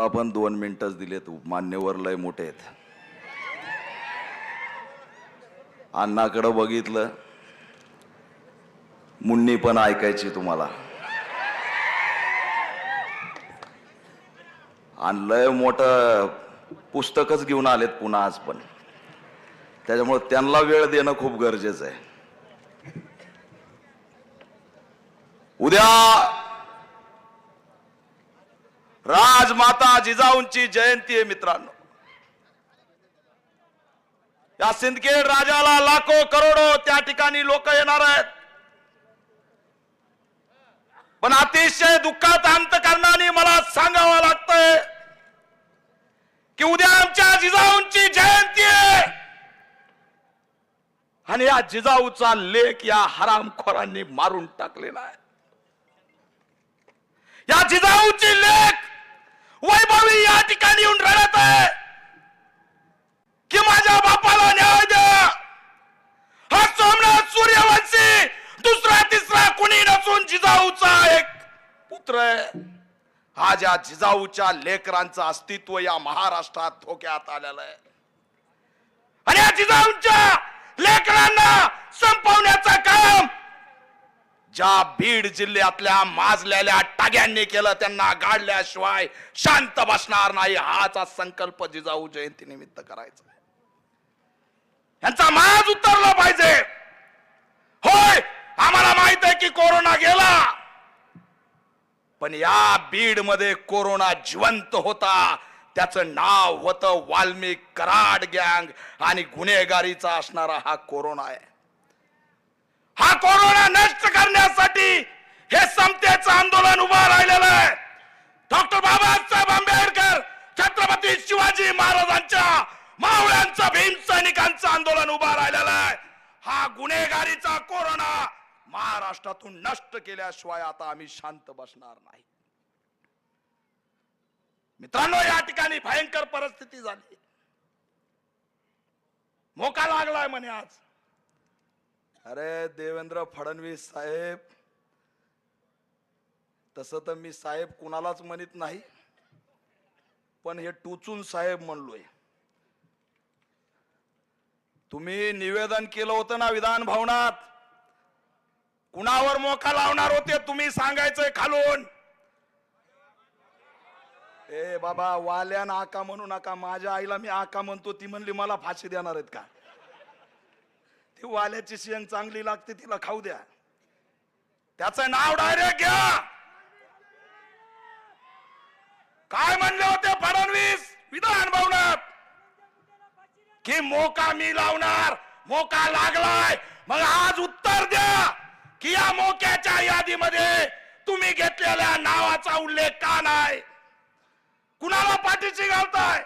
आपण 2 मिनिटच दिलेत. मान्यवर लय मोठे आहेत. अण्णाकडे बघितलं, मुन्नी पण ऐकायची तुम्हाला. आणि लय मोठं पुस्तकच घेऊन आलेत पुन्हा आज पण. त्याच्यामुळे त्यांना वेळ देणं खूप गरजेचं आहे. उद्या राजमाता जिजाऊंची जयंती आहे मित्रांनो. या सिंदखेड राजाला लाखो करोडो त्या ठिकाणी लोक येणार आहेत. पण अतिशय दुःखात अंतकरणाने मला सांगावं लागतंय की उद्या आमच्या जिजाऊंची जयंती आहे आणि या जिजाऊचा लेख या हरामखोरांनी मारून टाकलेला आहे. या जिजाऊची लेख वैभवी या ठिकाणी येऊन रडत आहे की माझ्या बापाला न्याय द्या. हा सोमनाथ सूर्यवंशी दुसरा तिसरा कुणी नसून जिजाऊचा एक पुत्र आहे. आज या जिजाऊच्या लेकरांचं अस्तित्व या महाराष्ट्रात धोक्यात आलेलं आहे आणि या जिजाऊच्या लेकरांना संपवण्याचं काम ज्या बीड जिल्ह्यातल्या माजलेल्या टाग्यांनी केलं त्यांना गाडल्याशिवाय शांत बसणार नाही. हाचा संकल्प जिजाऊ जयंती निमित्त करायचा आहे. यांचा माज उतरला पाहिजे. होय, आम्हाला माहित आहे की कोरोना गेला, पण या बीड मध्ये कोरोना जिवंत होता. त्याचं नाव होतं वाल्मिक कराड गँग आणि गुन्हेगारीचा असणारा हा कोरोना आहे. हा कोरोना नष्ट करण्यासाठी हे समतेचं आंदोलन उभं राहिलेलं आहे. डॉक्टर बाबासाहेब आंबेडकर, छत्रपती शिवाजी महाराजांच्या मावळ्यांचं भीम सैनिकांचं आंदोलन उभं राहिलेलं आहे. हा गुन्हेगारीचा कोरोना महाराष्ट्रातून नष्ट केल्याशिवाय आता आम्ही शांत बसणार नाही. मित्रांनो, या ठिकाणी भयंकर परिस्थिती झाली. मोका लागलाय म्हणे आज. अरे देवेंद्र फडणवीस साहेब, तसं तर मी साहेब कुणालाच म्हणत नाही, पण हे टोचून साहेब म्हणलोय. तुम्ही निवेदन केलं होतं ना विधान भवनात, कुणावर मोका लावणार होते तुम्ही सांगायचंय खालून. ए बाबा, वाल्यान आका म्हणू नका. माझ्या आईला मी आका म्हणतो, ती म्हणली मला फाशी देणार आहेत का? ती वाल्याची शेंग चांगली लागते, तिला खाऊ द्या. त्याचं नाव डायरेक्ट घ्या. काय म्हणले होते फडणवीस विधान भवनात की मोका मी लावणार. मोका लागलाय, मग आज उत्तर द्या की या मोक्याच्या यादीमध्ये तुम्ही घेतलेल्या नावाचा उल्लेख का नाही? कुणाला पाठीशी घालताय?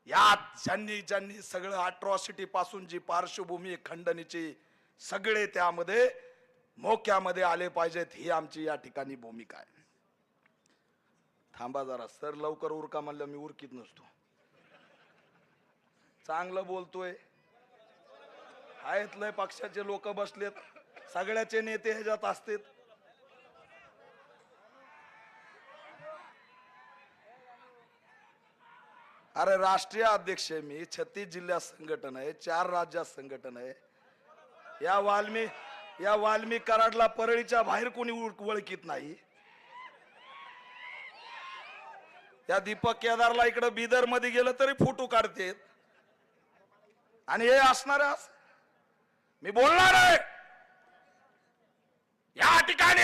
यात ज्यांनी सगळं अट्रॉसिटी पासून जी पार्श्वभूमी खंडणीची सगळे त्यामध्ये मोक्यामध्ये आले पाहिजेत, ही आमची या ठिकाणी भूमिका आहे. थांबा जरा सर, लवकर उरका म्हणलं मी उरकीत नसतो. चांगलं बोलतोय, आहेत लय पक्षाचे लोक बसलेत, सगळ्याचे नेते ह्याच्यात असतात. अरे राष्ट्रीय अध्यक्ष आहे मी, 36 जिल्ह्यात संघटन आहे, 4 राज्यात संघटन आहे. या वाल्मिक कराडला परळीच्या बाहेर कोणी ओळखीत नाही. या दीपक केदारला इकडे बिदर मध्ये गेलं तरी फोटो काढतेत. आणि हे असणार मी बोलणार आहे. या ठिकाणी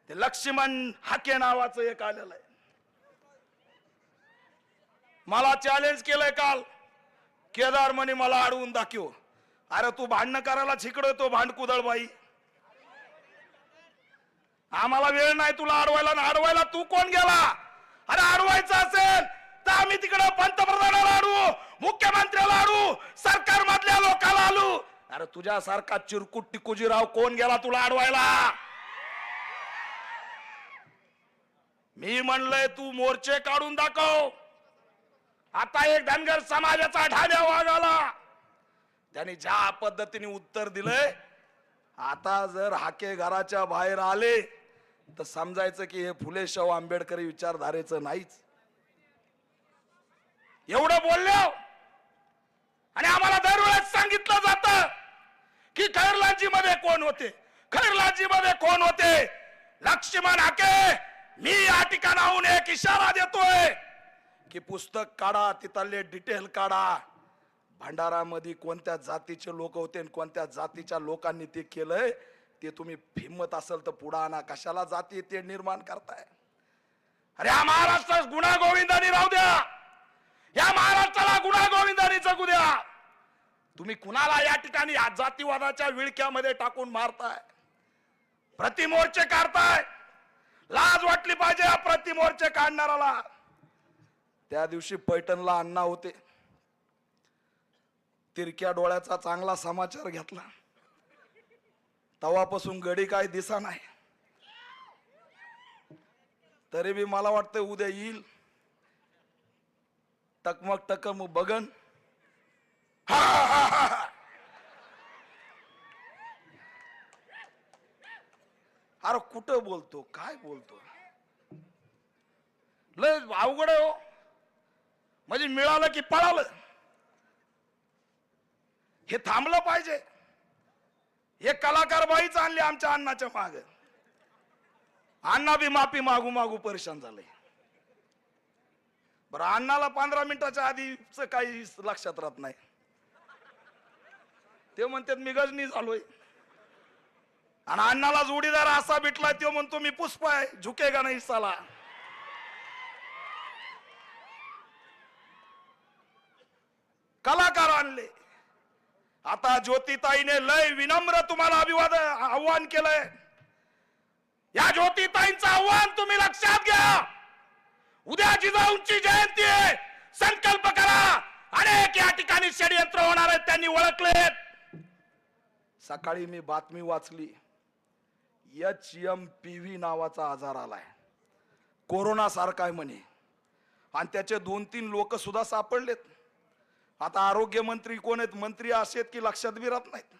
ते लक्ष्मण हाके नावाचं एक आलेलं आहे. मला चॅलेंज केलंय काल, केदार म्हणे मला अडवून दाखव. अरे तू भांडण करायला छिकडतो भांडकुदळ बाई. आम्हाला वेळ नाही तुला अडवायला. ना अडवायला तू कोण गेला? अरे अडवायचं असेल तर आम्ही तिकडे पंतप्रधानाला अडवू, मुख्यमंत्र्याला अडवू, सरकार मधल्या लोकांना अडवू. अरे तुझ्यासारखा चिरकुट टिकुजीराव कोण गेला तुला अडवायला? मी म्हणलंय तू मोर्चे काढून दाखव. आता एक धनगर समाजाचा ढाण्या वागाला, त्यांनी ज्या पद्धतीने उत्तर दिलंय, आता जर हाके घराच्या बाहेर आले तर समजायचं की हे फुले शाहू आंबेडकरी विचारधारेचं नाहीच. एवढं बोललो आणि आम्हाला दरवेळेस सांगितलं जातं की खैरलाजी मध्ये कोण होते, खैरलाजी मध्ये कोण होते. लक्ष्मण हाके, मी या ठिकाणाहून एक इशारा देतोय की पुस्तक काढा, तिथले डिटेल काढा. भंडारामध्ये कोणत्या जातीचे लोक होते आणि कोणत्या जातीच्या लोकांनी ते केलंय ते तुम्ही हिम्मत असेल तर पुढे आणा. कशाला जाती ते निर्माण करताय? अरे हा महाराष्ट्र गुन्हा गोविंदानी राहू द्या, या महाराष्ट्राला गुन्हा गोविंदानी जगू द्या. तुम्ही कुणाला या ठिकाणी जातीवादाच्या विळख्यामध्ये टाकून मारताय, प्रतिमोर्चे काढताय. लाज वाटली पाहिजे या प्रतिमोर्चे काढणाराला. त्या दिवशी पैठणला अण्णा होते, तिरक्या डोळ्याचा चांगला समाचार घेतला. तवापासून गडी काय दिसा नाही. तरी बी मला वाटतं उद्या येईल, टकमक टकम बगन. अरे कुठं बोलतो, काय बोलतो, लय अवघड आहे हो. म्हणजे मिळालं की पळालं, हे थांबलं पाहिजे. हे कलाकार बाईच आणले आमच्या अण्णाच्या माग. अण्णा बी माफी मागू मागू परेशान झाले. बरं, अण्णाला 15 मिनिटाच्या आधीच काही लक्षात राहत नाही. ते म्हणतात मी गजनी झालोय, आणि अण्णाला जोडीदार असा भेटलाय तो म्हणतो मी पुष्पा आहे, झुकेगा नाही साला. कलाकार आणले. आता ज्योतिताईने लय विनम्र तुम्हाला आव्हान केलंय. या ज्योतिताईंचं आव्हान तुम्ही लक्षात घ्या. उद्या जिजाऊंची जयंती आहे, संकल्प करा. अनेक या ठिकाणी षडयंत्र होणार आहेत, त्यांनी ओळखलेत. सकाळी मी बातमी वाचली, HMPV नावाचा आजार आलाय, कोरोना सारखा आहे म्हणे, आणि त्याचे 2-3 लोक सुद्धा सापडलेत. आता आरोग्य मंत्री कोण आहेत? मंत्री असे आहेत की लक्षात बी राहत नाहीत.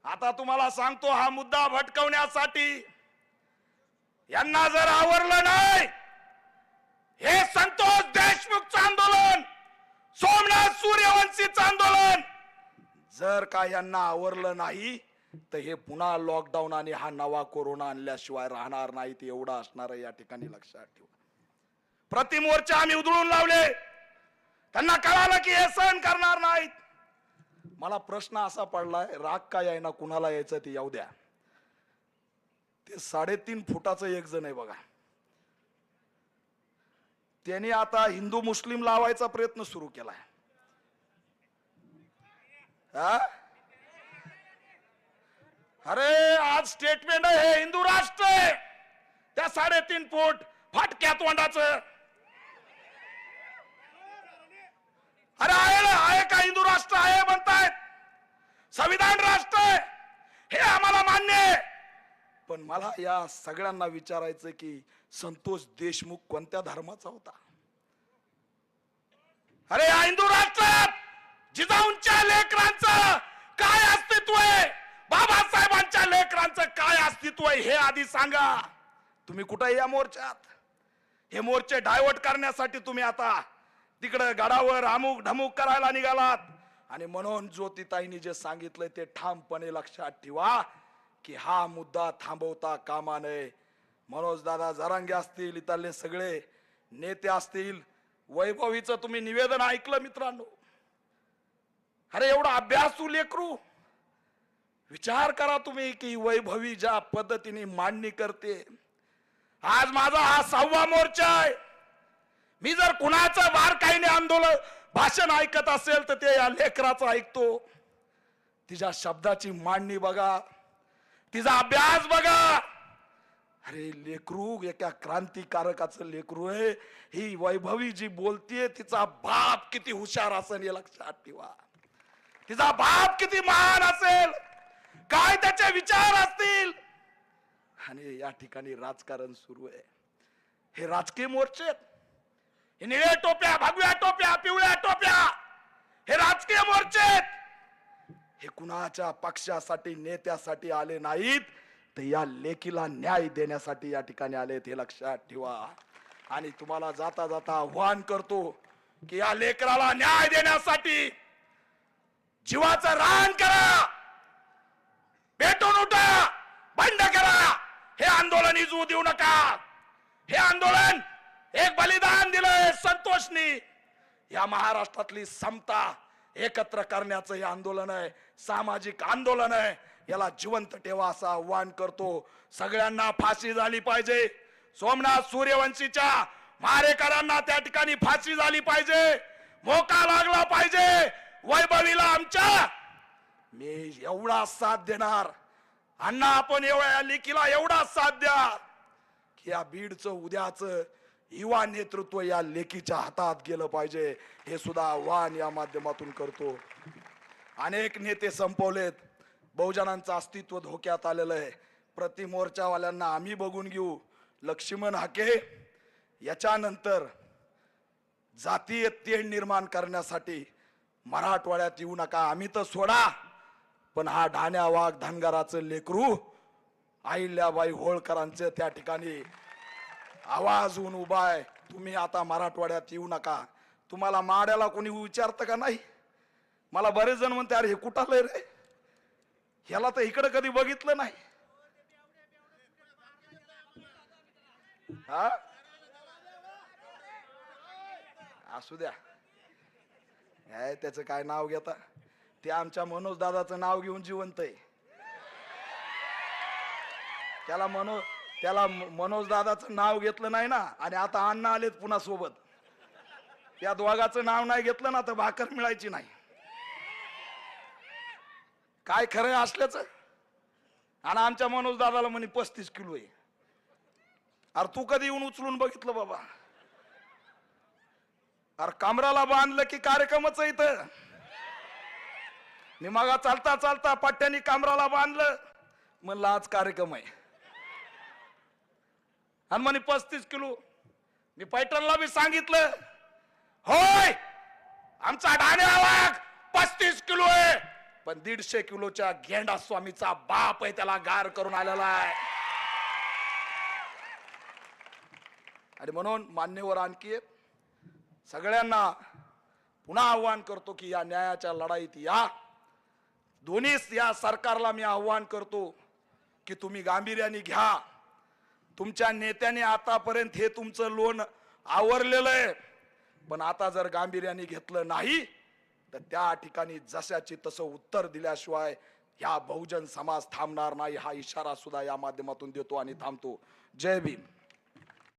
आता तुम्हाला सांगतो, हा मुद्दा भटकवण्यासाठी यांना जर आवरलं नाही, हे संतोष देशमुखचं आंदोलन, सोमनाथ सूर्यवंशीचं आंदोलन जर का यांना आवरलं नाही तर हे पुन्हा लॉकडाऊन आणि हा नवा कोरोना आणल्याशिवाय राहणार नाही. ते एवढं असणार आहे, या ठिकाणी लक्षात ठेवा. प्रतिमोर्चा आम्ही उधळून लावले, त्यांना कळालं की हे सहन करणार नाहीत. मला प्रश्न असा पडलाय, राग काय आहे ना, कुणाला यायचं ते येऊ द्या. ते 3.5 फुटाचं एक जण आहे बघा, त्यांनी आता हिंदू मुस्लिम लावायचा प्रयत्न सुरू केलाय. अरे आज स्टेटमेंट आहे, हे हिंदू राष्ट्र आहे, त्या 3.5 फूट फाटक्या तोंडाचं. अरे आहे का हिंदू राष्ट्र आहे म्हणतायत, संविधान राष्ट्र आहे, हे आम्हाला मान्य आहे. पण मला या सगळ्यांना विचारायचं की संतोष देशमुख कोणत्या धर्माचा होता? अरे या हिंदू राष्ट्रात जिजाऊंच्या लेकरांचं काय अस्तित्व आहे, बाबासाहेबांच्या लेकरांचं काय अस्तित्व आहे, हे आधी सांगा. तुम्ही कुठे या मोर्चात? हे मोर्चे डायव्हर्ट करण्यासाठी तुम्ही आता तिकडे गडावर अमुक ढमुक करायला निघालात. आणि म्हणून ज्योतिताईंनी जे सांगितलंय ते ठामपणे लक्षात ठेवा की हा मुद्दा थांबवता कामा नये. मनोज दादा जरांगे असतील, इथले सगळे नेते असतील, वैभवीचं तुम्ही निवेदन ऐकलं मित्रांनो. अरे एवढा अभ्यासू लेकरू, विचार करा तुम्ही की वैभवी ज्या पद्धतीने मांडणी करते. आज माझा हा 6वा मोर्चा आहे. मी जर कुणाचं बारकाईने आंदोलन भाषण ऐकत असेल तर ते या लेकराचं ऐकतो. तिच्या शब्दाची मांडणी बघा, तिचा अभ्यास बघा. अरे लेकरू एका क्रांतिकारकाचं लेकरू आहे. ही वैभवी जी बोलतीये तिचा बाप किती हुशार असेल हे लक्षात ठेवा. तिचा बाप किती महान असेल, काय त्याचे विचार असतील. आणि या ठिकाणी राजकारण सुरू आहे. हे राजकीय मोर्चे, हे निळ्या टोप्या, भगव्या टोप्या, पिवळ्या टोप्या, हे राजकीय मोर्चे. हे कुणाच्या पक्षासाठी नेत्यासाठी आले नाहीत, तर या लेकीला न्याय देण्यासाठी या ठिकाणी आलेत, हे लक्षात ठेवा. आणि तुम्हाला जाता जाता आव्हान करतो की या लेकराला न्याय देण्यासाठी जीवाचं रान करा, पेटून उठा, बंद करा. हे आंदोलन इजू देऊ नका. हे आंदोलन एक बलिदान दिलंय संतोषनी. या महाराष्ट्रातली समता एकत्र करण्याचं हे आंदोलन आहे, सामाजिक आंदोलन आहे. याला जिवंत ठेवा असं आव्हान करतो. सगळ्यांना फाशी झाली पाहिजे. सोमनाथ सूर्यवंशीच्या मारेकरांना त्या ठिकाणी फाशी झाली पाहिजे, मोका लागला पाहिजे. वैभवीला आमच्या मी एवढा साथ देणार. अण्णा आपण एवढ्या लेकीला एवढा साथ द्या की या बीडचं उद्याचं युवा नेतृत्व या लेकीच्या हातात गेलं पाहिजे. हे सुद्धा आव्हान या माध्यमातून करतो. अनेक नेते संपवलेत, बहुजनांचं अस्तित्व धोक्यात आलेलं आहे. प्रति मोर्चावाल्यांना आम्ही बघून घेऊ. लक्ष्मण हाके याच्यानंतर जातीय तेढ निर्माण करण्यासाठी मराठवाड्यात येऊ नका. आम्ही तर सोडा, पण हा ढाण्या वाघ धनगराचं लेकरू अहिल्याबाई होळकरांचं त्या ठिकाणी आवाज होऊन उभा आहे. तुम्ही आता मराठवाड्यात येऊ नका. तुम्हाला माड्याला कोणी विचारतं का नाही? मला बरेच जण म्हणते अरे हे कुठालंय रे, ह्याला तर इकडे कधी बघितलं नाही. हा असू द्या, त्याचं काय नाव घेता? ते आमच्या मनोज दादाचं नाव घेऊन जिवंत आहे. त्याला मनोज दादाचं नाव घेतलं नाही ना, आणि आता अण्णा आलेत पुन्हा सोबत. या दोघाचं नाव नाही घेतलं ना तर भाकर मिळायची नाही. काय खरं असल्याच. आणि आमच्या मनोज दादाला म्हणे 35 किलो आहे. अरे तू कधी येऊन उचलून बघितलं बाबा? अरे कमराला बांधलं की कार्यक्रमच इथं. मी मगा चालता चालता पट्ट्यानी कमराला बांधलं, म्हणलं आज कार्यक्रम आहे. आणि म्हणे 35 किलो. मी पैठणला बी सांगितलं, होय आमचा ढाण्या वाघ 35 किलो आहे, पण 150 किलोच्या गेंडा स्वामीचा बाप आहे, त्याला गार करून आलेला आहे. आणि म्हणून मान्यवर आणखी सगळ्यांना पुन्हा आव्हान करतो की या न्यायाच्या लढाईत या. दोन्ही या सरकारला मी आव्हान करतो की तुम्ही गांभीर्याने घ्या. तुमच्या नेत्याने आतापर्यंत हे तुमचं लोन आवरलेलं आहे, पण आता जर गांभीर्याने घेतलं नाही तर त्या ठिकाणी जशाची तसं उत्तर दिल्याशिवाय ह्या बहुजन समाज थांबणार नाही. हा इशारा सुद्धा या माध्यमातून देतो आणि थांबतो. जय भीम.